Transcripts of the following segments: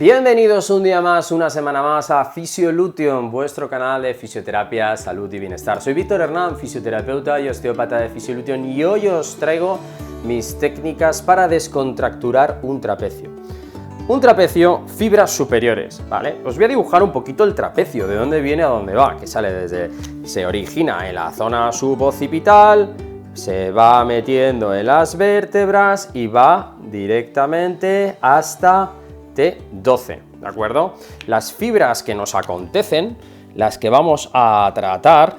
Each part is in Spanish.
Bienvenidos un día más, una semana más a Fisiolution, vuestro canal de fisioterapia, salud y bienestar. Soy Víctor Hernán, fisioterapeuta y osteópata de Fisiolution, y hoy os traigo mis técnicas para descontracturar un trapecio. Un trapecio, fibras superiores, ¿vale? Os voy a dibujar un poquito el trapecio, de dónde viene a dónde va, que se origina en la zona suboccipital, se va metiendo en las vértebras y va directamente hasta T12, ¿de acuerdo? Las fibras que nos acontecen, las que vamos a tratar,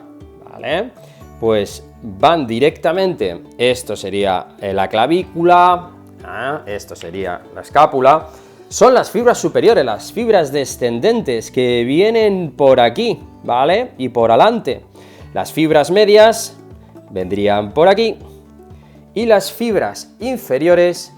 ¿vale? Pues van directamente, esto sería la clavícula, esto sería la escápula, son las fibras superiores, las fibras descendentes que vienen por aquí, ¿vale? Y por adelante. Las fibras medias vendrían por aquí y las fibras inferiores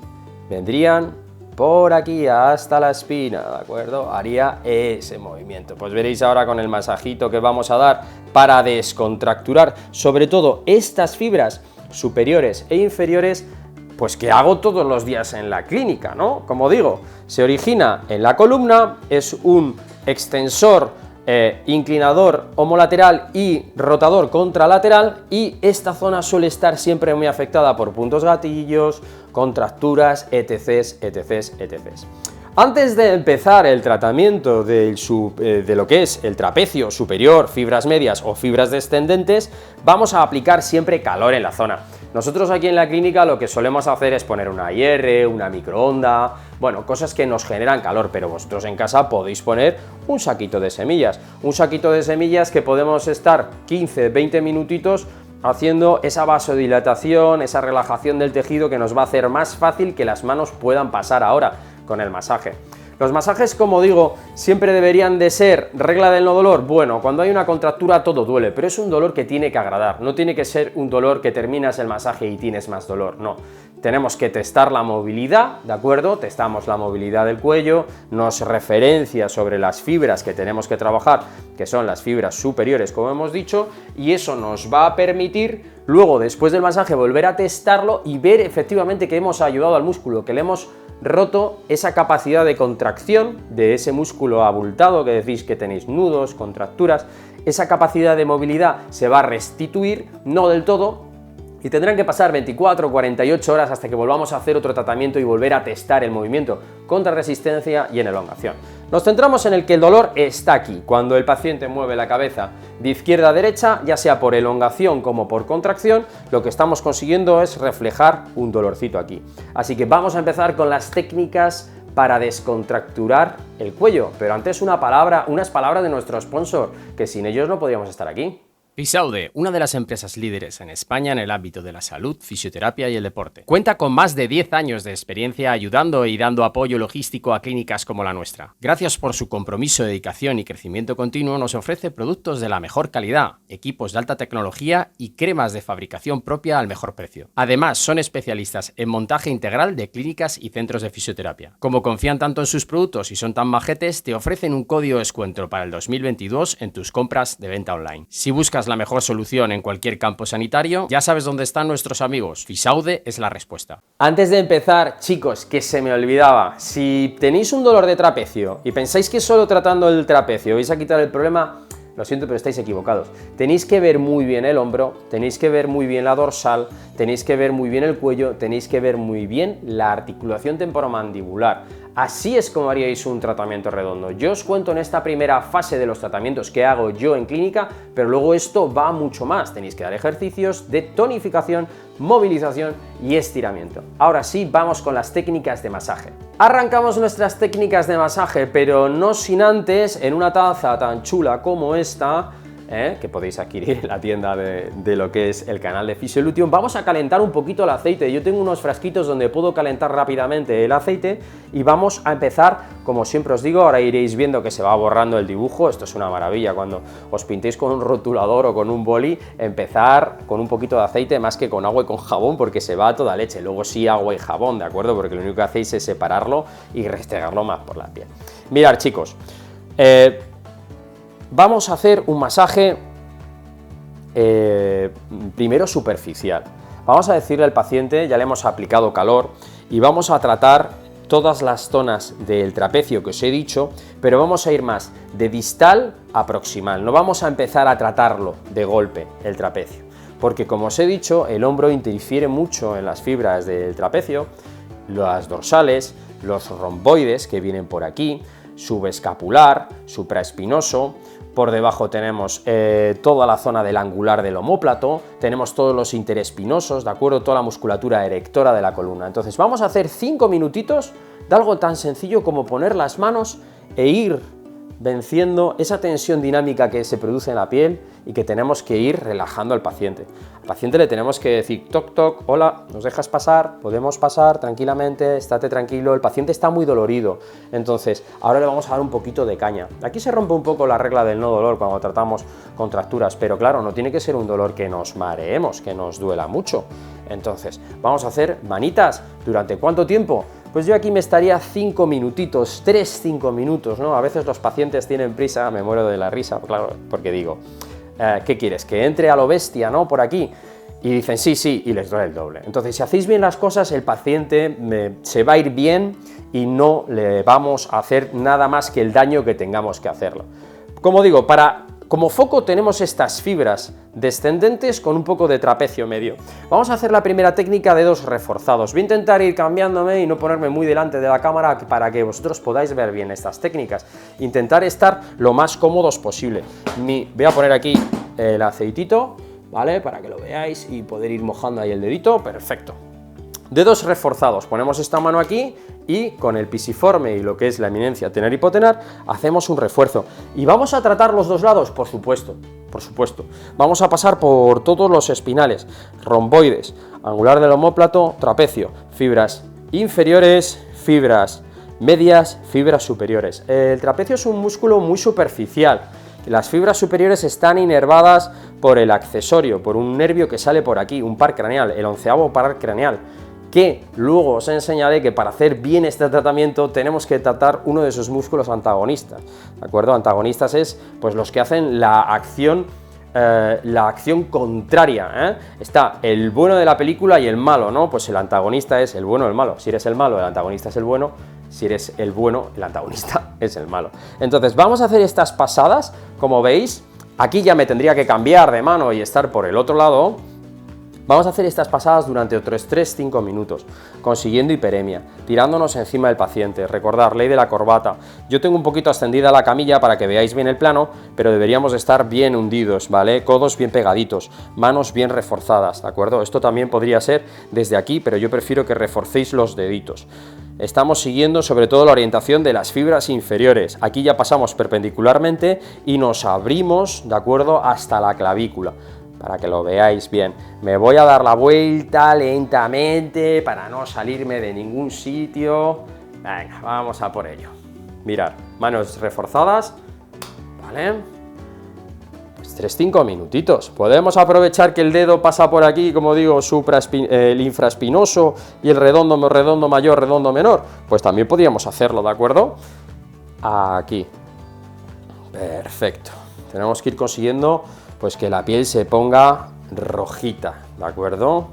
vendrían por aquí hasta la espina, ¿de acuerdo? Haría ese movimiento. Pues veréis ahora con el masajito que vamos a dar para descontracturar, sobre todo estas fibras superiores e inferiores, pues que hago todos los días en la clínica, ¿no? Como digo, se origina en la columna, es un extensor inclinador homolateral y rotador contralateral, y esta zona suele estar siempre muy afectada por puntos gatillos, contracturas, etc. Antes de empezar el tratamiento de lo que es el trapecio superior, fibras medias o fibras descendentes, vamos a aplicar siempre calor en la zona. Nosotros aquí en la clínica lo que solemos hacer es poner una IR, una microonda, bueno, cosas que nos generan calor, pero vosotros en casa podéis poner un saquito de semillas que podemos estar 15-20 minutitos haciendo esa vasodilatación, esa relajación del tejido que nos va a hacer más fácil que las manos puedan pasar ahora con el masaje. Los masajes, como digo, siempre deberían de ser regla del no dolor. Bueno, cuando hay una contractura todo duele, pero es un dolor que tiene que agradar, no tiene que ser un dolor que terminas el masaje y tienes más dolor, no. Tenemos que testar la movilidad, ¿de acuerdo? Testamos la movilidad del cuello, nos referencia sobre las fibras que tenemos que trabajar, que son las fibras superiores, como hemos dicho, y eso nos va a permitir luego, después del masaje, volver a testarlo y ver efectivamente que hemos ayudado al músculo, que le hemos roto esa capacidad de contracción de ese músculo abultado, que decís que tenéis nudos, contracturas. Esa capacidad de movilidad se va a restituir, no del todo, y tendrán que pasar 24 o 48 horas hasta que volvamos a hacer otro tratamiento y volver a testar el movimiento contra resistencia y en elongación. Nos centramos en el que el dolor está aquí, cuando el paciente mueve la cabeza de izquierda a derecha, ya sea por elongación como por contracción, lo que estamos consiguiendo es reflejar un dolorcito aquí. Así que vamos a empezar con las técnicas para descontracturar el cuello, pero antes unas palabras de nuestro sponsor, que sin ellos no podríamos estar aquí. Fisaude, una de las empresas líderes en España en el ámbito de la salud, fisioterapia y el deporte. Cuenta con más de 10 años de experiencia ayudando y dando apoyo logístico a clínicas como la nuestra. Gracias por su compromiso, dedicación y crecimiento continuo, nos ofrece productos de la mejor calidad, equipos de alta tecnología y cremas de fabricación propia al mejor precio. Además, son especialistas en montaje integral de clínicas y centros de fisioterapia. Como confían tanto en sus productos y son tan majetes, te ofrecen un código de descuento para el 2022 en tus compras de venta online. Si buscas la mejor solución en cualquier campo sanitario, ya sabes dónde están nuestros amigos. Fisaude es la respuesta. Antes de empezar, chicos, que se me olvidaba, si tenéis un dolor de trapecio y pensáis que solo tratando el trapecio vais a quitar el problema, lo siento, pero estáis equivocados. Tenéis que ver muy bien el hombro, tenéis que ver muy bien la dorsal, tenéis que ver muy bien el cuello, tenéis que ver muy bien la articulación temporomandibular. Así es como haríais un tratamiento redondo. Yo os cuento en esta primera fase de los tratamientos que hago yo en clínica, pero luego esto va mucho más. Tenéis que dar ejercicios de tonificación, movilización y estiramiento. Ahora sí, vamos con las técnicas de masaje. Arrancamos nuestras técnicas de masaje, pero no sin antes, en una taza tan chula como esta, que podéis adquirir en la tienda de lo que es el canal de Fisiolution, vamos a calentar un poquito el aceite. Yo tengo unos frasquitos donde puedo calentar rápidamente el aceite y vamos a empezar, como siempre os digo, ahora iréis viendo que se va borrando el dibujo. Esto es una maravilla cuando os pintéis con un rotulador o con un boli, empezar con un poquito de aceite más que con agua y con jabón, porque se va a toda leche. Luego sí, agua y jabón, ¿de acuerdo? Porque lo único que hacéis es separarlo y restregarlo más por la piel. Mirad, chicos, vamos a hacer un masaje primero superficial. Vamos a decirle al paciente, ya le hemos aplicado calor y vamos a tratar todas las zonas del trapecio que os he dicho, pero vamos a ir más de distal a proximal, no vamos a empezar a tratarlo de golpe el trapecio, porque como os he dicho, el hombro interfiere mucho en las fibras del trapecio, las dorsales, los romboides que vienen por aquí, subescapular, supraespinoso, por debajo tenemos toda la zona del angular del omóplato, tenemos todos los interespinosos, ¿de acuerdo? Toda la musculatura erectora de la columna. Entonces vamos a hacer 5 minutitos de algo tan sencillo como poner las manos e ir venciendo esa tensión dinámica que se produce en la piel y que tenemos que ir relajando al paciente. Al paciente le tenemos que decir toc toc, hola, ¿nos dejas pasar? Podemos pasar tranquilamente, estate tranquilo, el paciente está muy dolorido, entonces ahora le vamos a dar un poquito de caña. Aquí se rompe un poco la regla del no dolor cuando tratamos contracturas, pero claro, no tiene que ser un dolor que nos mareemos, que nos duela mucho. Entonces, vamos a hacer manitas. ¿Durante cuánto tiempo? Pues yo aquí me estaría 5 minutitos, 3-5 minutos, ¿no? A veces los pacientes tienen prisa, me muero de la risa, claro, porque digo, ¿qué quieres? ¿Que entre a lo bestia, no? Por aquí. Y dicen sí, sí, y les duele el doble. Entonces, si hacéis bien las cosas, el paciente se va a ir bien y no le vamos a hacer nada más que el daño que tengamos que hacerlo. Como digo, como foco tenemos estas fibras descendentes con un poco de trapecio medio. Vamos a hacer la primera técnica de dedos reforzados. Voy a intentar ir cambiándome y no ponerme muy delante de la cámara para que vosotros podáis ver bien estas técnicas. Intentar estar lo más cómodos posible. Voy a poner aquí el aceitito, ¿vale? Para que lo veáis y poder ir mojando ahí el dedito. Perfecto. Dedos reforzados, ponemos esta mano aquí y con el pisiforme y lo que es la eminencia tener hipotenar, hacemos un refuerzo. ¿Y vamos a tratar los dos lados? Por supuesto, por supuesto. Vamos a pasar por todos los espinales, romboides, angular del omóplato, trapecio, fibras inferiores, fibras medias, fibras superiores. El trapecio es un músculo muy superficial. Las fibras superiores están inervadas por el accesorio, por un nervio que sale por aquí, un par craneal, el 11º par craneal, que luego os enseñaré que para hacer bien este tratamiento tenemos que tratar uno de esos músculos antagonistas, ¿de acuerdo? Antagonistas es pues los que hacen la acción contraria, ¿eh? Está el bueno de la película y el malo, ¿no? Pues el antagonista es el bueno o el malo. Si eres el malo, el antagonista es el bueno. Si eres el bueno, el antagonista es el malo. Entonces vamos a hacer estas pasadas, como veis, aquí ya me tendría que cambiar de mano y estar por el otro lado. Vamos a hacer estas pasadas durante otros 3-5 minutos, consiguiendo hiperemia, tirándonos encima del paciente. Recordar, ley de la corbata. Yo tengo un poquito extendida la camilla para que veáis bien el plano, pero deberíamos estar bien hundidos, ¿vale? Codos bien pegaditos, manos bien reforzadas, ¿de acuerdo? Esto también podría ser desde aquí, pero yo prefiero que reforcéis los deditos. Estamos siguiendo sobre todo la orientación de las fibras inferiores. Aquí ya pasamos perpendicularmente y nos abrimos, ¿de acuerdo?, hasta la clavícula. Para que lo veáis bien. Me voy a dar la vuelta lentamente para no salirme de ningún sitio. Venga, vamos a por ello. Mirad, manos reforzadas, ¿vale? Pues 3-5 minutitos. Podemos aprovechar que el dedo pasa por aquí, como digo, el infraespinoso y el redondo mayor, redondo menor. Pues también podríamos hacerlo, ¿de acuerdo? Aquí. Perfecto. Tenemos que ir consiguiendo pues que la piel se ponga rojita, ¿de acuerdo?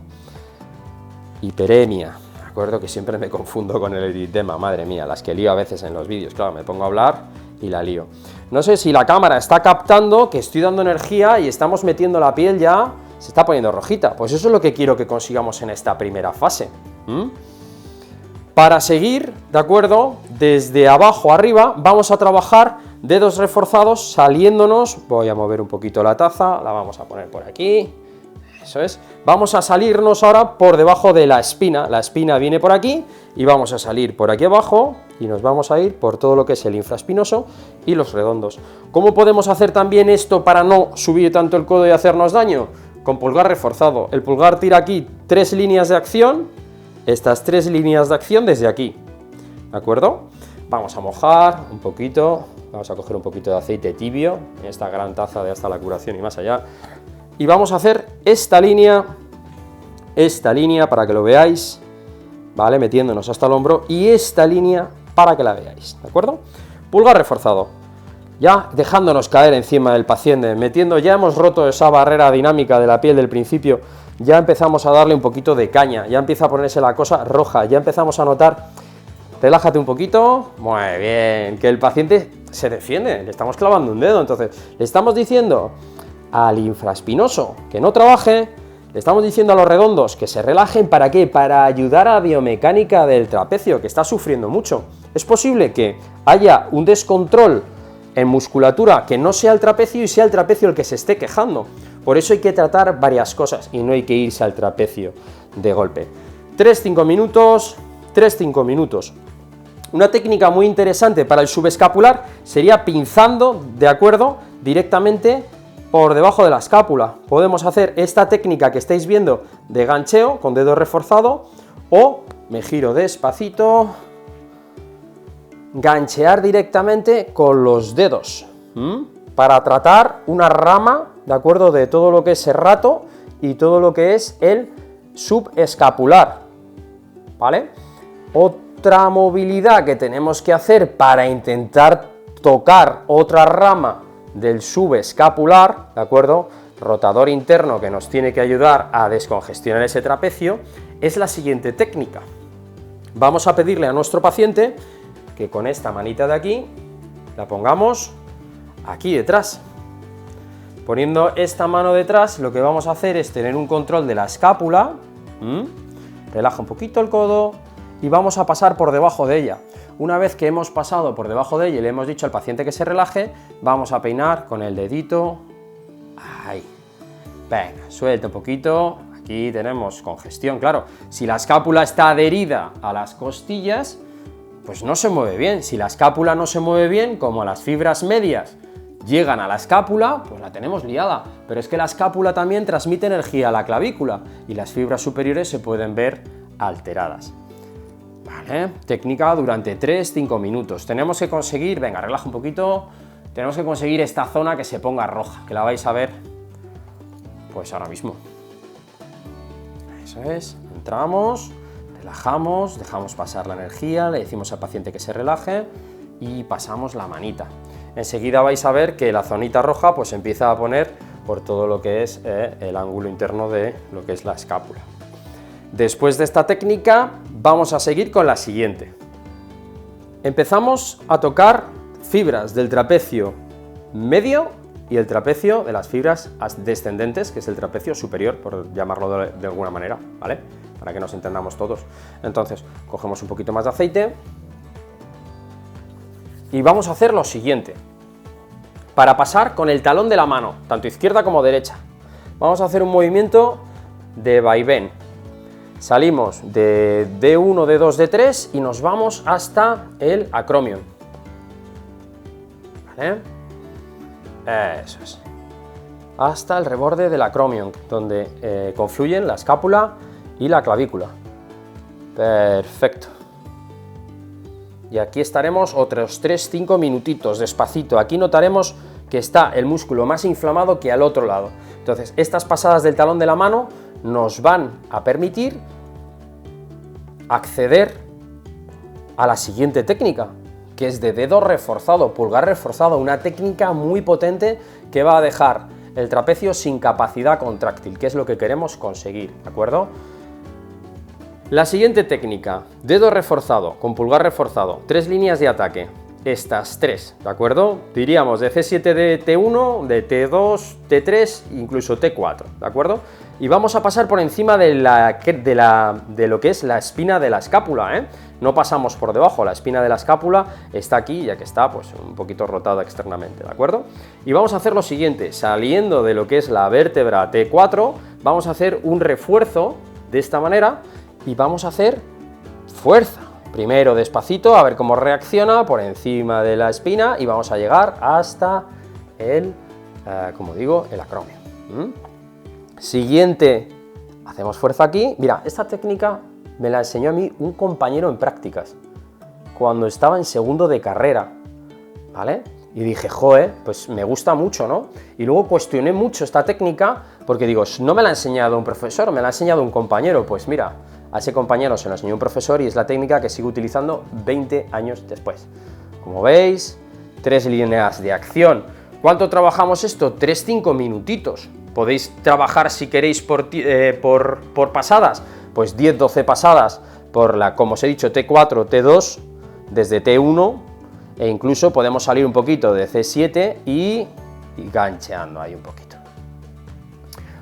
Hiperemia, ¿de acuerdo? Que siempre me confundo con el eritema, madre mía, las que lío a veces en los vídeos, claro, me pongo a hablar y la lío. No sé si la cámara está captando que estoy dando energía y estamos metiendo la piel ya, se está poniendo rojita, pues eso es lo que quiero que consigamos en esta primera fase. Para seguir, ¿de acuerdo? Desde abajo arriba vamos a trabajar dedos reforzados saliéndonos, voy a mover un poquito la taza, la vamos a poner por aquí, eso es, vamos a salirnos ahora por debajo de la espina viene por aquí y vamos a salir por aquí abajo y nos vamos a ir por todo lo que es el infraespinoso y los redondos. ¿Cómo podemos hacer también esto para no subir tanto el codo y hacernos daño? Con pulgar reforzado, el pulgar tira aquí 3 líneas de acción, estas 3 líneas de acción desde aquí, ¿de acuerdo? Vamos a mojar un poquito. Vamos a coger un poquito de aceite tibio, en esta gran taza de hasta la curación y más allá. Y vamos a hacer esta línea para que lo veáis, ¿vale? Metiéndonos hasta el hombro y esta línea para que la veáis, ¿de acuerdo? Pulgar reforzado. Ya dejándonos caer encima del paciente, ya hemos roto esa barrera dinámica de la piel del principio, ya empezamos a darle un poquito de caña, ya empieza a ponerse la cosa roja, ya empezamos a notar relájate un poquito, muy bien, que el paciente se defiende, le estamos clavando un dedo, entonces le estamos diciendo al infraespinoso que no trabaje, le estamos diciendo a los redondos que se relajen, ¿para qué? Para ayudar a la biomecánica del trapecio, que está sufriendo mucho. Es posible que haya un descontrol en musculatura que no sea el trapecio y sea el trapecio el que se esté quejando. Por eso hay que tratar varias cosas y no hay que irse al trapecio de golpe. 3-5 minutos, 3-5 minutos. Una técnica muy interesante para el subescapular sería pinzando, ¿de acuerdo?, directamente por debajo de la escápula. Podemos hacer esta técnica que estáis viendo de gancheo con dedo reforzado, o me giro despacito, ganchear directamente con los dedos, para tratar una rama, ¿de acuerdo?, de todo lo que es serrato y todo lo que es el subescapular, ¿vale? Otra movilidad que tenemos que hacer para intentar tocar otra rama del subescapular, ¿de acuerdo?, rotador interno que nos tiene que ayudar a descongestionar ese trapecio, es la siguiente técnica. Vamos a pedirle a nuestro paciente que con esta manita de aquí la pongamos aquí detrás. Poniendo esta mano detrás, lo que vamos a hacer es tener un control de la escápula, relaja un poquito el codo y vamos a pasar por debajo de ella. Una vez que hemos pasado por debajo de ella y le hemos dicho al paciente que se relaje, vamos a peinar con el dedito, ahí, venga, suelta un poquito, aquí tenemos congestión, claro, si la escápula está adherida a las costillas, pues no se mueve bien. Si la escápula no se mueve bien, como las fibras medias llegan a la escápula, pues la tenemos liada. Pero es que la escápula también transmite energía a la clavícula y las fibras superiores se pueden ver alteradas. Vale, técnica durante 3-5 minutos. Tenemos que conseguir, venga, relaja un poquito, tenemos que conseguir esta zona que se ponga roja, que la vais a ver pues ahora mismo. Eso es, entramos, relajamos, dejamos pasar la energía, le decimos al paciente que se relaje y pasamos la manita. Enseguida vais a ver que la zonita roja pues empieza a poner por todo lo que es el ángulo interno de lo que es la escápula. Después de esta técnica vamos a seguir con la siguiente. Empezamos a tocar fibras del trapecio medio y el trapecio de las fibras descendentes, que es el trapecio superior, por llamarlo de alguna manera, ¿vale? Para que nos entendamos todos. Entonces, cogemos un poquito más de aceite y vamos a hacer lo siguiente. Para pasar con el talón de la mano, tanto izquierda como derecha, vamos a hacer un movimiento de vaivén. Salimos de D1, D2, D3 y nos vamos hasta el acromion. ¿Vale? Eso es. Hasta el reborde del acromion, donde confluyen la escápula y la clavícula. Perfecto. Y aquí estaremos otros 3-5 minutitos, despacito. Aquí notaremos que está el músculo más inflamado que al otro lado. Entonces, estas pasadas del talón de la mano nos van a permitir acceder a la siguiente técnica, que es de dedo reforzado, pulgar reforzado, una técnica muy potente que va a dejar el trapecio sin capacidad contráctil, que es lo que queremos conseguir, ¿de acuerdo? La siguiente técnica, dedo reforzado con pulgar reforzado, 3 líneas de ataque, estas 3, ¿de acuerdo? Diríamos de C7 de T1, de T2, T3, incluso T4, ¿de acuerdo? Y vamos a pasar por encima de lo que es la espina de la escápula, ¿eh? No pasamos por debajo, la espina de la escápula está aquí, ya que está pues un poquito rotada externamente, ¿de acuerdo? Y vamos a hacer lo siguiente, saliendo de lo que es la vértebra T4, vamos a hacer un refuerzo de esta manera y vamos a hacer fuerza. Primero despacito, a ver cómo reacciona por encima de la espina y vamos a llegar hasta el, como digo, el acromion. Siguiente, hacemos fuerza aquí. Mira, esta técnica me la enseñó a mí un compañero en prácticas, cuando estaba en segundo de carrera, ¿vale? Y dije, joe, pues me gusta mucho, ¿no? Y luego cuestioné mucho esta técnica, porque digo, no me la ha enseñado un profesor, me la ha enseñado un compañero. Pues mira, a ese compañero se lo enseñó un profesor y es la técnica que sigo utilizando 20 años después. Como veis, 3 líneas de acción. ¿Cuánto trabajamos esto? 3-5 minutitos. Podéis trabajar si queréis por pasadas, pues 10-12 pasadas por la, como os he dicho, T4, T2, desde T1 e incluso podemos salir un poquito de C7 y gancheando ahí un poquito.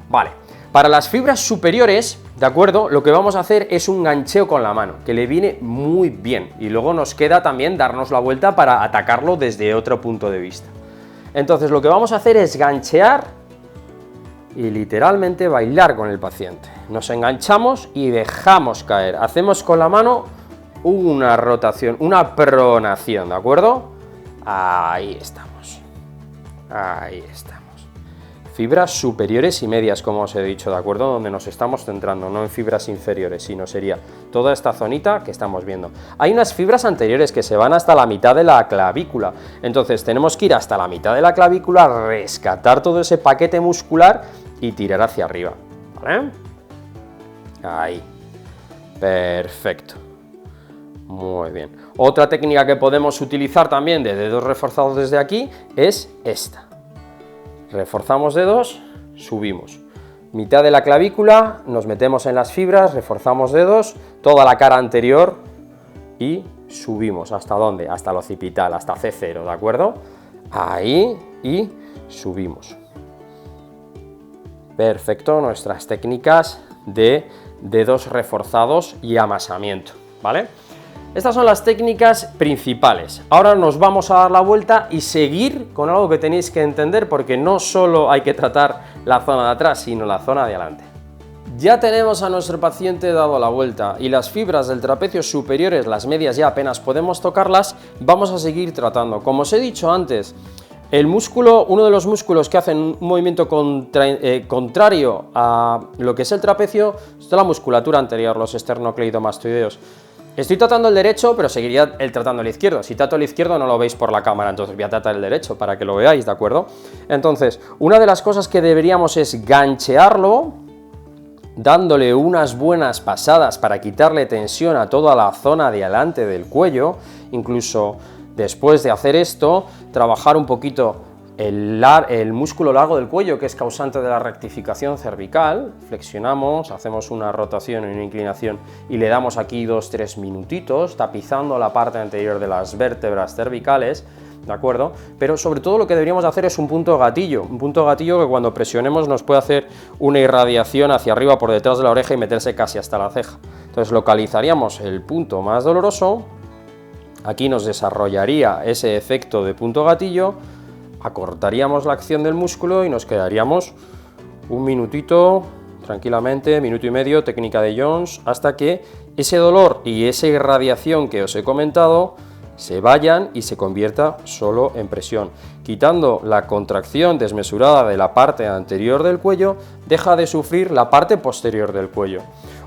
Vale, para las fibras superiores, ¿de acuerdo? Lo que vamos a hacer es un gancheo con la mano, que le viene muy bien, y luego nos queda también darnos la vuelta para atacarlo desde otro punto de vista. Entonces lo que vamos a hacer es ganchear y literalmente bailar con el paciente. Nos enganchamos y dejamos caer, hacemos con la mano una rotación, una pronación, ¿de acuerdo? Ahí estamos, ahí estamos. Fibras superiores y medias, como os he dicho, ¿de acuerdo? Donde nos estamos centrando, no en fibras inferiores, sino sería toda esta zonita que estamos viendo. Hay unas fibras anteriores que se van hasta la mitad de la clavícula, entonces tenemos que ir hasta la mitad de la clavícula, rescatar todo ese paquete muscular y tirar hacia arriba, ¿vale? Ahí, perfecto, muy bien. Otra técnica que podemos utilizar también de dedos reforzados desde aquí es esta. Reforzamos dedos, subimos. Mitad de la clavícula, nos metemos en las fibras, reforzamos dedos, toda la cara anterior y subimos. ¿Hasta dónde? Hasta el occipital, hasta C0, ¿de acuerdo? Ahí y subimos. Perfecto, nuestras técnicas de dedos reforzados y amasamiento, ¿vale? Estas son las técnicas principales. Ahora nos vamos a dar la vuelta y seguir con algo que tenéis que entender, porque no solo hay que tratar la zona de atrás, sino la zona de adelante. Ya tenemos a nuestro paciente dado la vuelta y las fibras del trapecio superiores, las medias ya apenas podemos tocarlas, vamos a seguir tratando. Como os he dicho antes, el músculo, uno de los músculos que hacen un movimiento contrario a lo que es el trapecio, es la musculatura anterior, los esternocleidomastoideos. Estoy tratando el derecho, pero seguiría tratando el izquierdo. Si trato el izquierdo no lo veis por la cámara, entonces voy a tratar el derecho para que lo veáis, ¿de acuerdo? Entonces, una de las cosas que deberíamos es ganchearlo, dándole unas buenas pasadas para quitarle tensión a toda la zona de adelante del cuello. Incluso después de hacer esto, trabajar un poquito el músculo largo del cuello, que es causante de la rectificación cervical. Flexionamos, hacemos una rotación y una inclinación y le damos aquí 2-3 minutitos, tapizando la parte anterior de las vértebras cervicales, ¿de acuerdo? Pero sobre todo lo que deberíamos hacer es un punto gatillo que cuando presionemos nos puede hacer una irradiación hacia arriba por detrás de la oreja y meterse casi hasta la ceja. Entonces localizaríamos el punto más doloroso, aquí nos desarrollaría ese efecto de punto gatillo, acortaríamos la acción del músculo y nos quedaríamos un minutito tranquilamente, minuto y medio, técnica de Jones, hasta que ese dolor y esa irradiación que os he comentado se vayan y se convierta solo en presión. Quitando la contracción desmesurada de la parte anterior del cuello, deja de sufrir la parte posterior del cuello.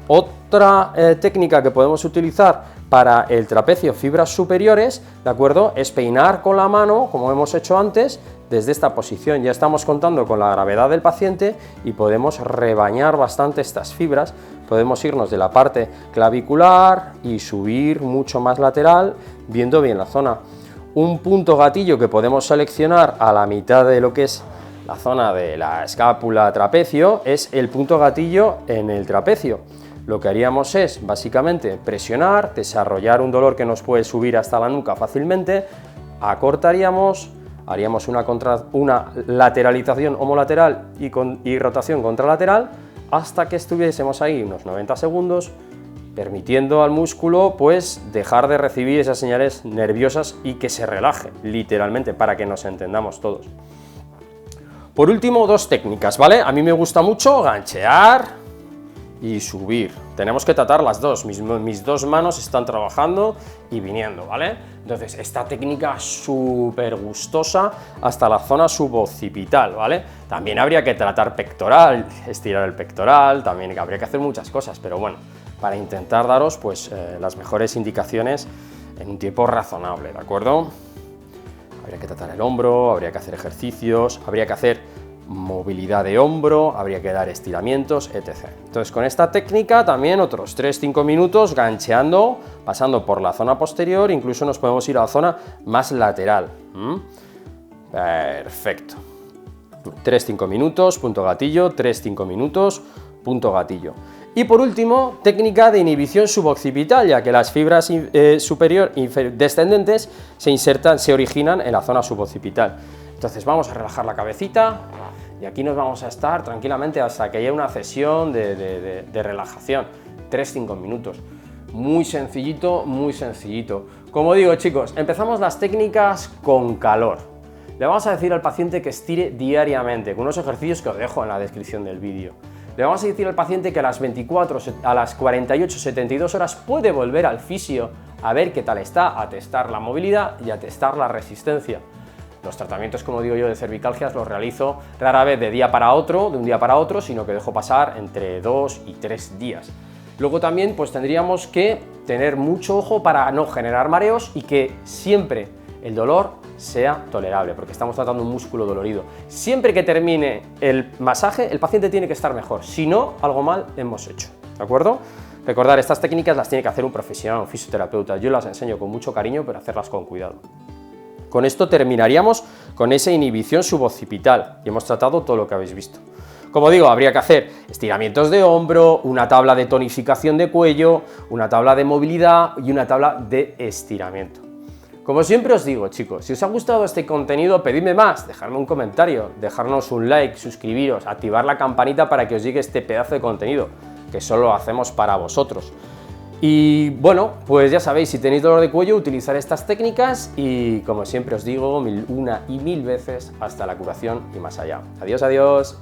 Otra técnica que podemos utilizar para el trapecio fibras superiores, ¿de acuerdo?, es peinar con la mano, como hemos hecho antes, desde esta posición. Ya estamos contando con la gravedad del paciente y podemos rebañar bastante estas fibras. Podemos irnos de la parte clavicular y subir mucho más lateral, viendo bien la zona. Un punto gatillo que podemos seleccionar a la mitad de lo que es la zona de la escápula trapecio es el punto gatillo en el trapecio. Lo que haríamos es, básicamente, presionar, desarrollar un dolor que nos puede subir hasta la nuca fácilmente, acortaríamos, haríamos una lateralización homolateral y rotación contralateral hasta que estuviésemos ahí unos 90 segundos, permitiendo al músculo pues dejar de recibir esas señales nerviosas y que se relaje, literalmente, para que nos entendamos todos. Por último, dos técnicas, ¿vale? A mí me gusta mucho ganchear y subir. Tenemos que tratar las dos, mis dos manos están trabajando y viniendo, ¿vale? Entonces, esta técnica súper gustosa hasta la zona suboccipital, ¿vale? También habría que tratar pectoral, estirar el pectoral, también habría que hacer muchas cosas, pero bueno, para intentar daros pues las mejores indicaciones en un tiempo razonable, ¿de acuerdo? Habría que tratar el hombro, habría que hacer ejercicios, habría que hacer movilidad de hombro, habría que dar estiramientos, etc. Entonces, con esta técnica también otros 3-5 minutos gancheando, pasando por la zona posterior, incluso nos podemos ir a la zona más lateral. Perfecto. 3-5 minutos, punto gatillo, 3-5 minutos, punto gatillo. Y por último, técnica de inhibición suboccipital, ya que las fibras descendentes se originan en la zona suboccipital. Entonces vamos a relajar la cabecita y aquí nos vamos a estar tranquilamente hasta que haya una sesión de relajación, 3-5 minutos. Muy sencillito, muy sencillito. Como digo, chicos, empezamos las técnicas con calor. Le vamos a decir al paciente que estire diariamente, con unos ejercicios que os dejo en la descripción del vídeo. Le vamos a decir al paciente que a las 48, 72 horas puede volver al fisio a ver qué tal está, a testar la movilidad y a testar la resistencia. Los tratamientos, como digo yo, de cervicalgias los realizo rara vez de un día para otro, sino que dejo pasar entre 2 y 3 días. Luego también pues tendríamos que tener mucho ojo para no generar mareos y que siempre el dolor sea tolerable, porque estamos tratando un músculo dolorido. Siempre que termine el masaje, el paciente tiene que estar mejor, si no, algo mal hemos hecho, ¿de acuerdo? Recordar, estas técnicas las tiene que hacer un profesional, un fisioterapeuta. Yo las enseño con mucho cariño, pero hacerlas con cuidado. Con esto terminaríamos con esa inhibición suboccipital y hemos tratado todo lo que habéis visto. Como digo, habría que hacer estiramientos de hombro, una tabla de tonificación de cuello, una tabla de movilidad y una tabla de estiramiento. Como siempre os digo, chicos, si os ha gustado este contenido, pedidme más, dejadme un comentario, dejarnos un like, suscribiros, activar la campanita para que os llegue este pedazo de contenido, que solo lo hacemos para vosotros. Y bueno, pues ya sabéis, si tenéis dolor de cuello, utilizar estas técnicas y, como siempre os digo, una y mil veces, hasta la curación y más allá. Adiós, adiós.